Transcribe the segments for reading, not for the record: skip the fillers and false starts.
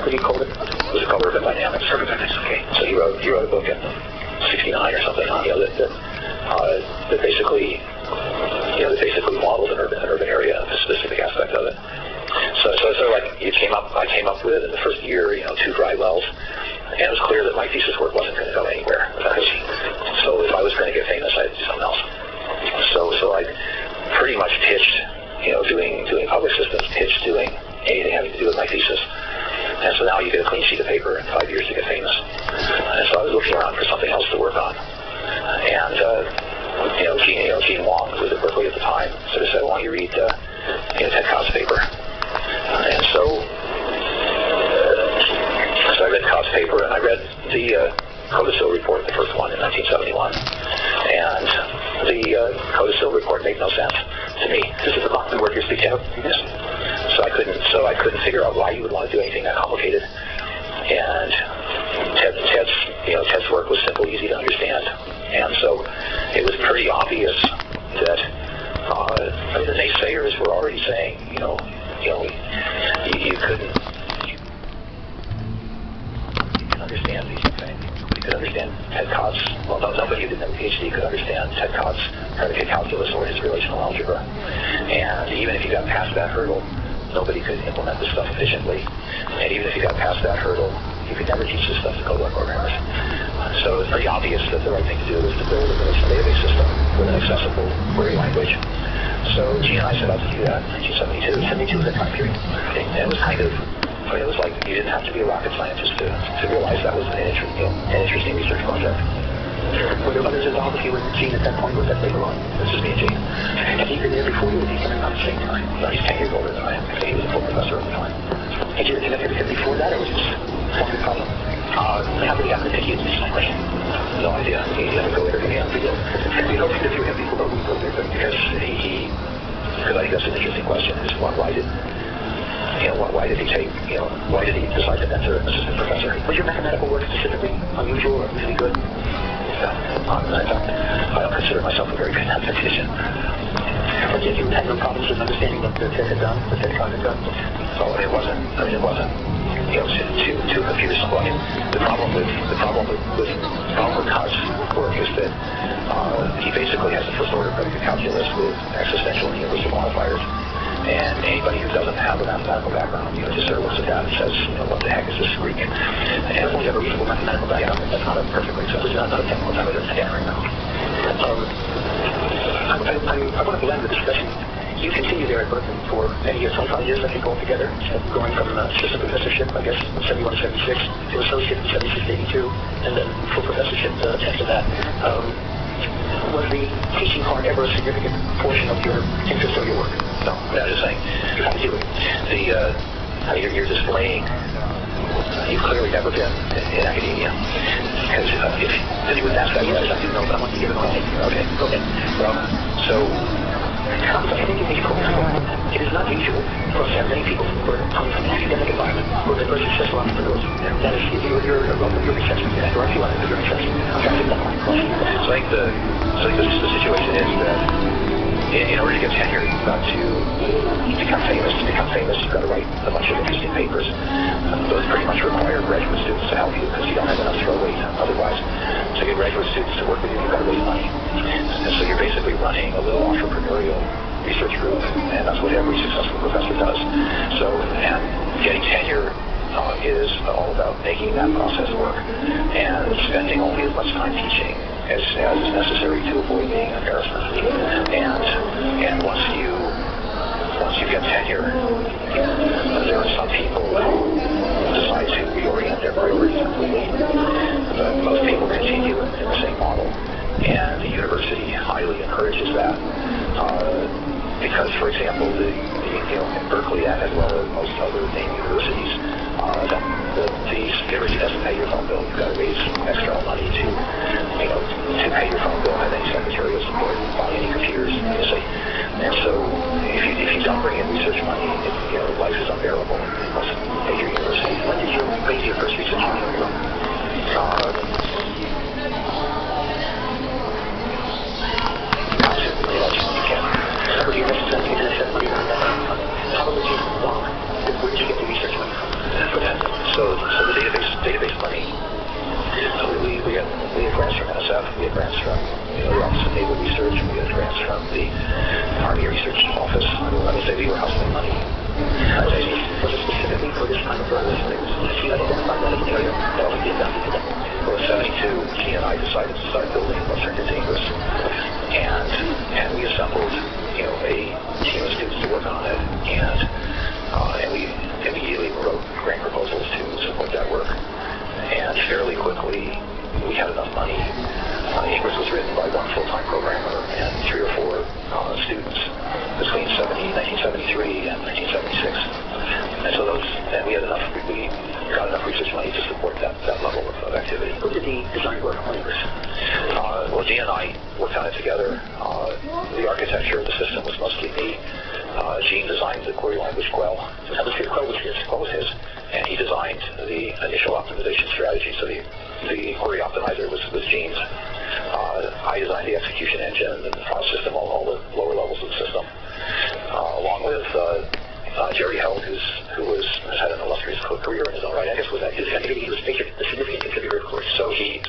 What do you call it? It was called Urban Dynamics. Urban Dynamics, okay. So he wrote a book in '69 or something, that basically modeled an urban area, a specific aspect of it. So like I came up with in the first year, 2 dry wells, and it was clear that my thesis work wasn't going to go anywhere. So if I was going to get famous, I had to do something else. So I pretty much pitched, doing public systems, pitched doing anything having to do with my thesis. And so now you get a clean sheet of paper in 5 years to get famous. And so I was looking around for something else to work on. And, Gene Wong, who was at Berkeley at the time, sort of said, why don't you read Ted Codd's paper? And so I read Codd's paper, and I read the Codicil report, the first one in 1971. And the Codicil report made no sense to me. This is about the work you're speaking of? Yes. So I couldn't figure out why you would want to do anything that complicated. And Ted's work was simple, easy to understand. And so it was pretty obvious that the naysayers were already saying, you couldn't understand these things. You could understand Ted Codd's, nobody who didn't have a PhD could understand Ted Codd's predicate calculus or his relational algebra. And even if you got past that hurdle, nobody could implement this stuff efficiently. And even if you got past that hurdle, you could never teach this stuff to code programmers. So it's pretty obvious that the right thing to do is to build a relational database system with an accessible query language. So Gene and I set out to do that in 1972. 72 was that time period. And it was it was like you didn't have to be a rocket scientist to realize that was an interesting research project. Were there others involved if you were Gene at that point? Was that later on? This is me and Gene. Had he been there before you, or did he come in about the same time? No, he's 10 years older than I am. He was a full professor at the time. Had you connected with him before that, or was this one problem? How did he happen to take you into this question? No idea. He had to go later. You don't interview him before we go there, because I think that's an interesting question. Is why did he take, why did he decide to enter an assistant professor? Was your mathematical work specifically unusual or really good? I don't consider myself a very good mathematician. But yet you had no problems with understanding what Ted had done, what Ted Codd had done? So it wasn't too confusing. I mean, the problem with Codd's work is that he basically has the first order predicate calculus with existential and universal modifiers. And anybody who doesn't have a mathematical background, just sort of looks at that and says, what the heck is this Greek? And if you have a reasonable mathematical background, that's not a perfectly acceptable, not a technical time to understand right now. I want to blend the discussion. You continue there at Berkeley for many years, 25 years, I think, altogether, going from assistant professorship, I guess, in 71 to 76, to associate in 76 to 82, and then full professorship after that. Was the teaching part ever a significant portion of your interest or your work? No, but I'm just saying, you have to do it. You're displaying, you've clearly never been in academia. Because if you would ask that, yes, I do know, but I want to give it a call. Okay. I think in these programs, it is not usual for us to have many people who are coming from an academic environment who are very successful entrepreneurs. That is, your research, there are a few others of your research. I'm trying to get that one question. So I think the situation is that in order to get tenure, you've got to become famous. To become famous, you've got to write a bunch of interesting papers. Those pretty much require graduate students to help you because you don't have enough throw weight otherwise. So you get graduate students to work with you, you've got to raise money. And so you're basically running a little entrepreneurial research group, and that's what every successful professor does. So, and getting tenure is all about making that process work and spending only as much time teaching as is necessary to avoid being an embarrassment. And once you get tenure, there are some people who decide to reorient their priorities completely. But most people continue in the same model, and the university highly encourages that. Because, for example, in Berkeley, as well as most other main universities, the university doesn't pay your phone bill. You've got to raise external money to pay your phone bill, have any secretarial support, buy any computers, you see. And so, if you don't bring in research money, life is unbearable in most major universities. When did you raise your first research money on your own? Were you necessarily going to set money on that? How did you walk? Where did you get the research money from? So grants from the Office of Naval Research, we got grants from the Army Research Office. I would say we were hustling money. Was it specifically for this kind of purpose? Did you identify that as an area that was being done today? Well, in 72, Gene and I decided to start building alternative Ingress. And we assembled, a team of students to work on it, and we immediately wrote grant proposals to support that work. And fairly quickly, we had enough money. Ingress was written by one full-time programmer and 3 or 4 students between 1973 and 1976. And so we had enough. We got enough research money to support that level of activity. Who did the design work on Ingress? Well, Gene and I worked on it together. The architecture of the system was mostly me. Gene designed the query language GWEL. That was his. GWEL was his. And he designed the initial optimization strategy. So the query optimizer was Gene's. I designed the execution engine and the file system, all the lower levels of the system, along with Jerry Held, who has had an illustrious career in his own right. I guess was that his activity. He was a significant contributor, of course. So he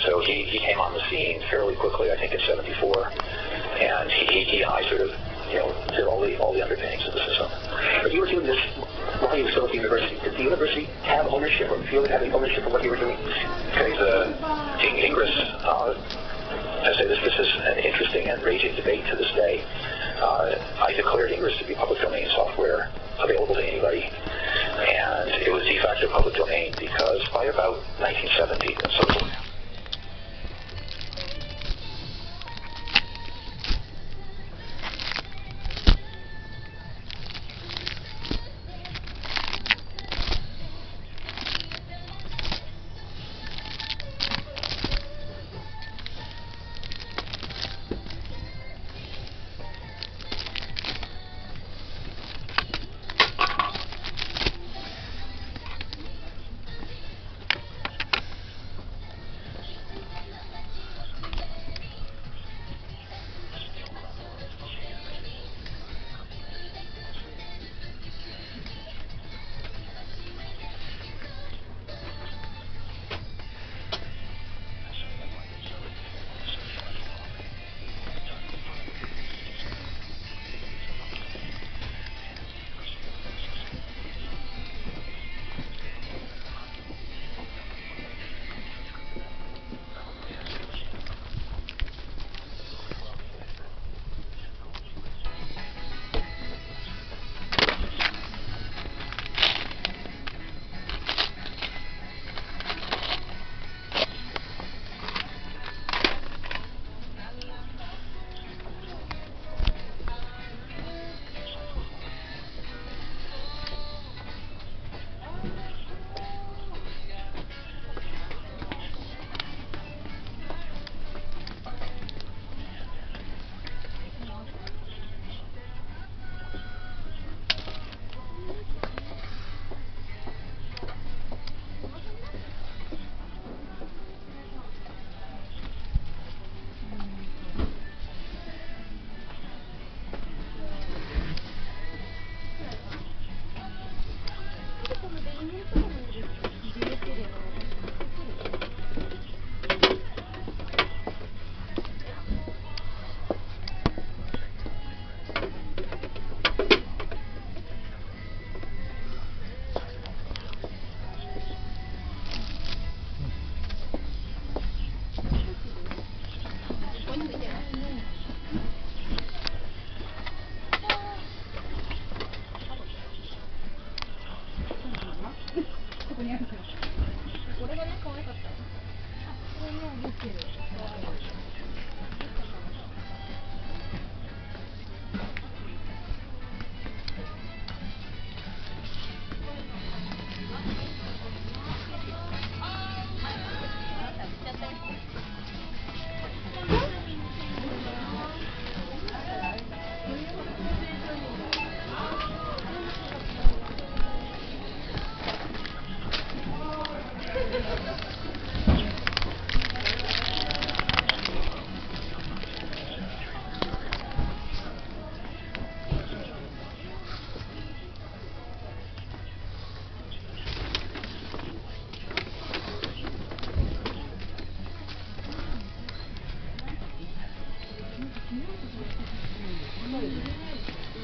came on the scene fairly quickly, I think in 74, and he and I sort of did all the underpinnings of the system. But you were doing this while you were still at the university. Did the university have ownership, or feel it having ownership of what you were doing? Okay, the Ingress. I say this is an interesting and raging debate to this day. I declared Ingress to be public domain software available to anybody, and it was de facto public domain because by about 1970, so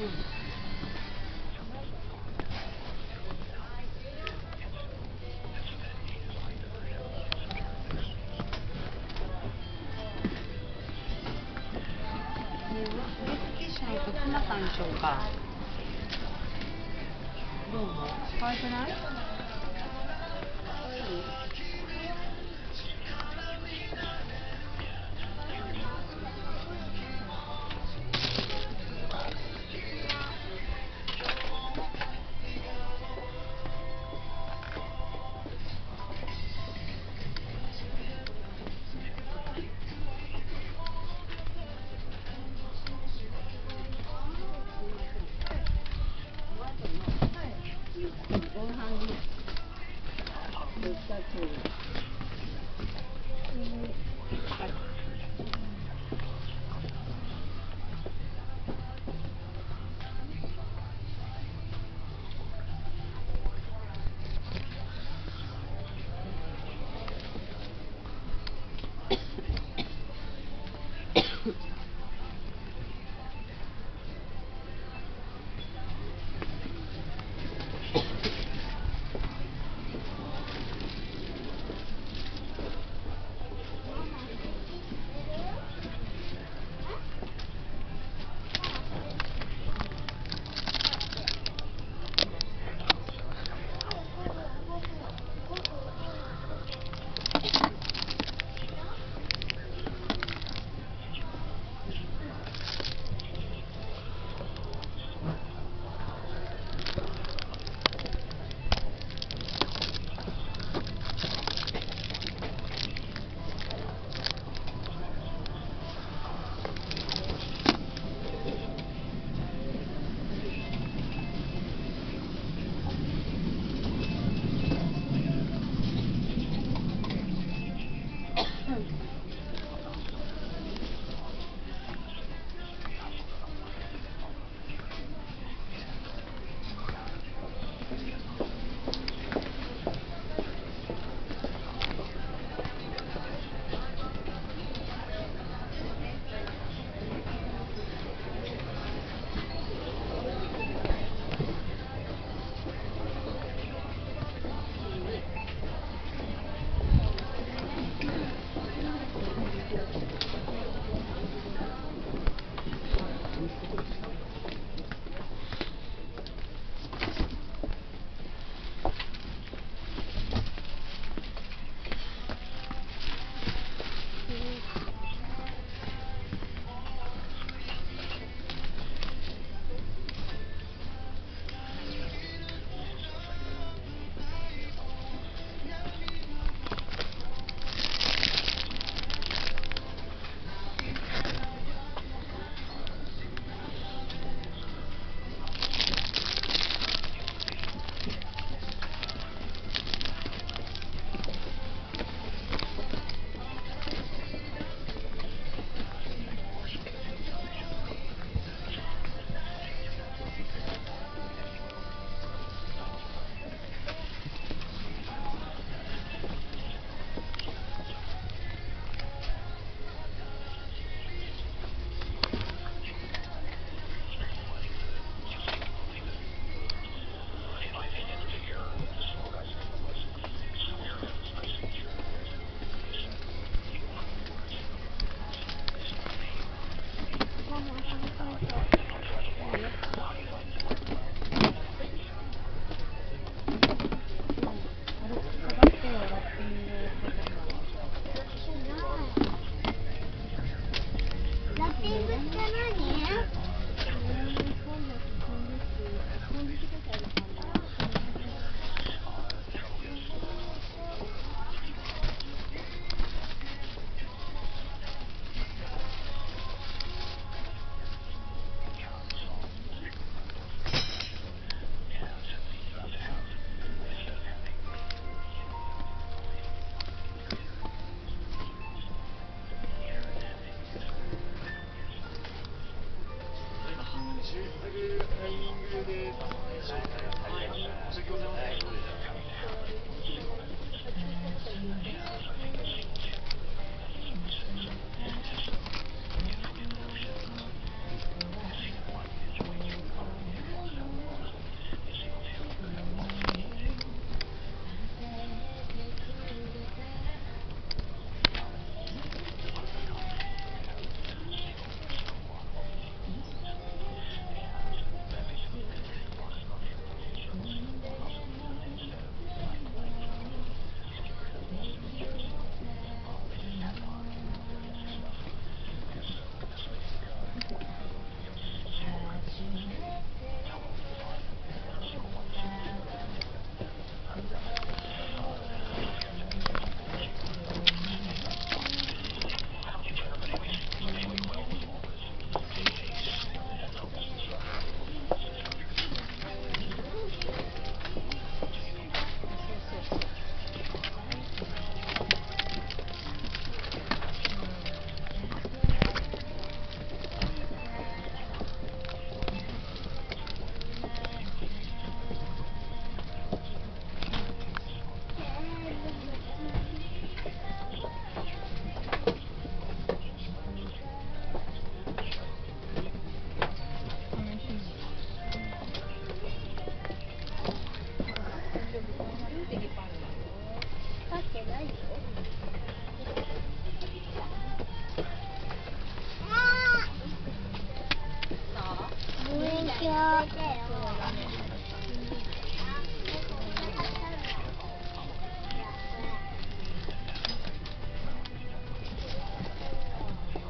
指揮者の徳間さんでしょうか。どうも。可愛くない？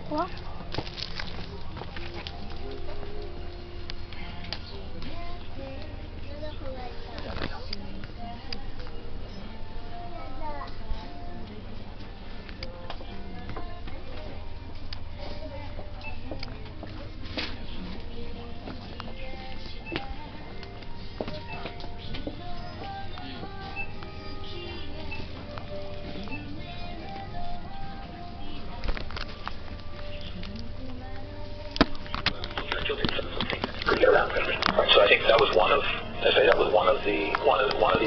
What? Get around it. Right, so I think that was one of the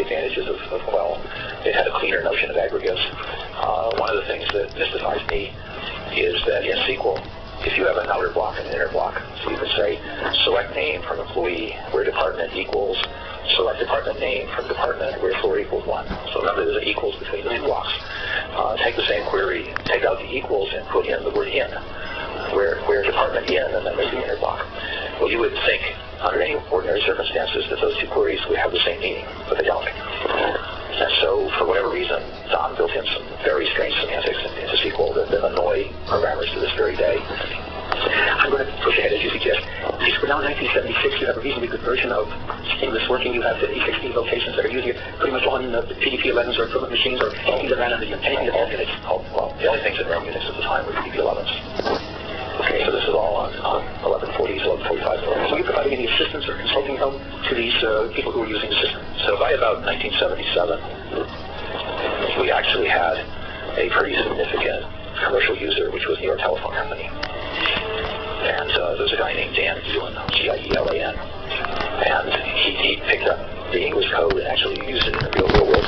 advantages of Quell. It had a cleaner notion of aggregates. One of the things that mystifies me is that in SQL, if you have an outer block and an inner block, so you can say select name from employee where department equals select department name from department where floor equals 1. So remember, there's an equals between the two blocks. Take the same query, take out the equals, and put in the word in, where department in, and then there's the inner block. Well, you would think, under any ordinary circumstances, that those two queries would have the same meaning, but they don't. And so, for whatever reason, Don built in some very strange semantics into SQL that annoy programmers to this very day. I'm going to push ahead as you suggest. We're now in 1976. You have a reasonably good version of Seamless Working. You have 50, 60 locations that are using it pretty much on PDP-11s or equivalent machines or anything that ran on the anything that ran Unix. Well, the only things that ran Unix at the time were PDP-11s. Okay, so this is all on 1140s, 1145s. So you're providing any assistance or consulting help to these people who are using the system? So by about 1977, we actually had a pretty significant commercial user, which was New York Telephone Company. And there was a guy named Dan Gielan, Gielan, and he picked up the English code and actually used it in the real world.